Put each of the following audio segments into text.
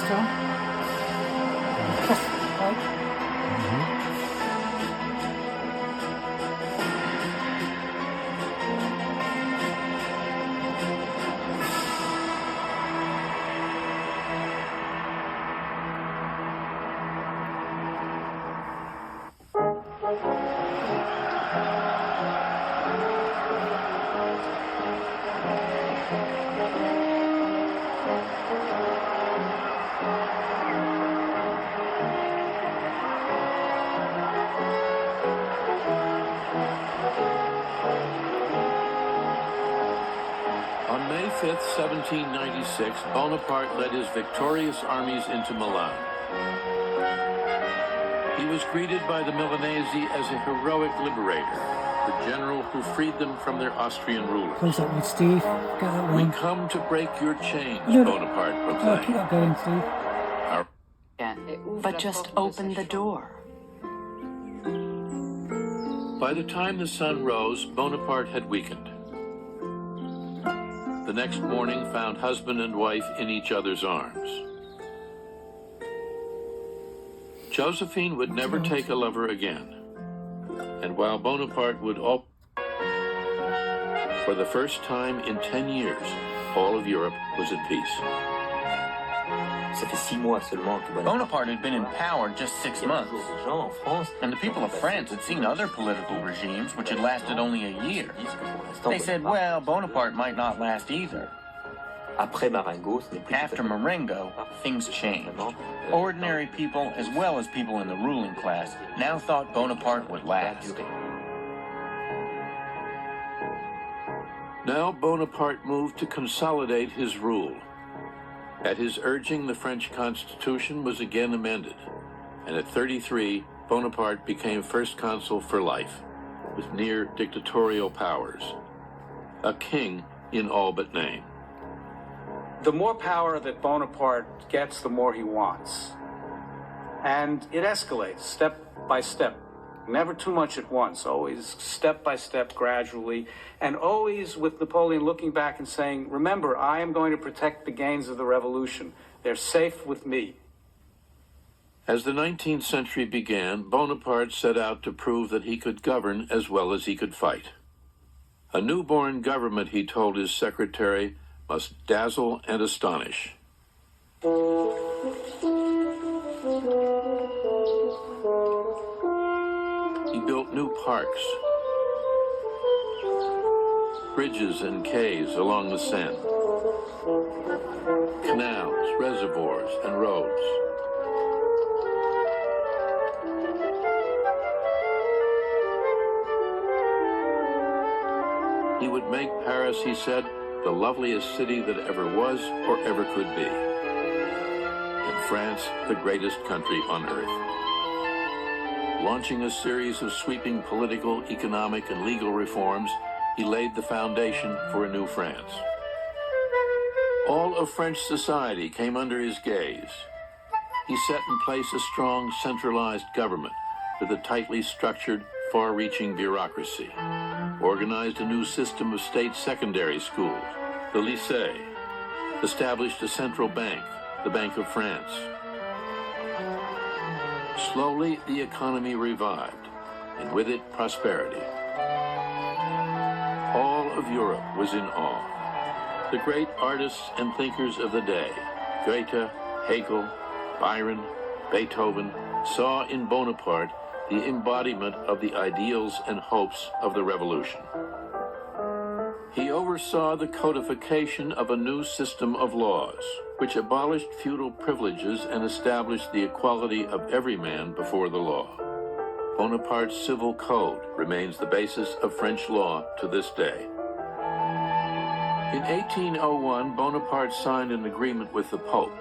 lights on. Right. On May 5th, 1796, Bonaparte led his victorious armies into Milan. He was greeted by the Milanese as a heroic liberator, the general who freed them from their Austrian rulers. Close that with Steve. Get that We one. come to break your chains, No, Bonaparte keep proclaimed. that going, Steve. But just open the door. By the time the sun rose, Bonaparte had weakened. The next morning found husband and wife in each other's arms. Josephine would never take a lover again. And while Bonaparte would for the first time in 10 years, all of Europe was at peace. Bonaparte had been in power just 6 months, and the people of France had seen other political regimes which had lasted only a year. They said, well, Bonaparte might not last either. After Marengo, things changed. Ordinary people, as well as people in the ruling class, now thought Bonaparte would last. Now Bonaparte moved to consolidate his rule. At his urging, the French Constitution was again amended, and at 33, Bonaparte became first consul for life, with near dictatorial powers. A king in all but name. The more power that Bonaparte gets, the more he wants. And it escalates step by step. Never too much at once, always step by step, gradually, and always with Napoleon looking back and saying, remember, I am going to protect the gains of the revolution. They're safe with me. As the 19th century began, Bonaparte set out to prove that he could govern as well as he could fight. A newborn government, he told his secretary, must dazzle and astonish. He built new parks, bridges and quays along the Seine, canals, reservoirs, and roads. He would make Paris, he said, the loveliest city that ever was or ever could be. In France, the greatest country on earth. Launching a series of sweeping political, economic, and legal reforms, he laid the foundation for a new France. All of French society came under his gaze. He set in place a strong, centralized government with a tightly structured, far-reaching bureaucracy, organized a new system of state secondary schools, the lycée, established a central bank, the Bank of France. Slowly, the economy revived, and with it, prosperity. All of Europe was in awe. The great artists and thinkers of the day, Goethe, Hegel, Byron, Beethoven, saw in Bonaparte the embodiment of the ideals and hopes of the revolution. He oversaw the codification of a new system of laws, which abolished feudal privileges and established the equality of every man before the law. Bonaparte's civil code remains the basis of French law to this day. In 1801, Bonaparte signed an agreement with the Pope,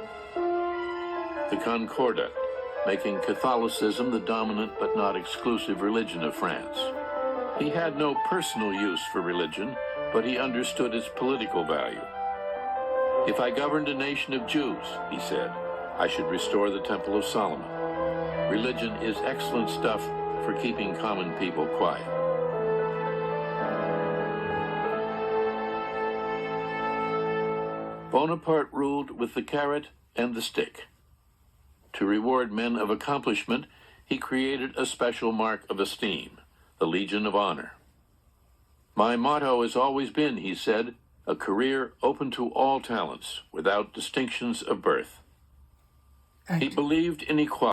the Concordat, making Catholicism the dominant but not exclusive religion of France. He had no personal use for religion, but he understood its political value. If I governed a nation of Jews, he said, I should restore the Temple of Solomon. Religion is excellent stuff for keeping common people quiet. Bonaparte ruled with the carrot and the stick. To reward men of accomplishment, he created a special mark of esteem, the Legion of Honor. My motto has always been, he said, a career open to all talents, without distinctions of birth. He believed in equality.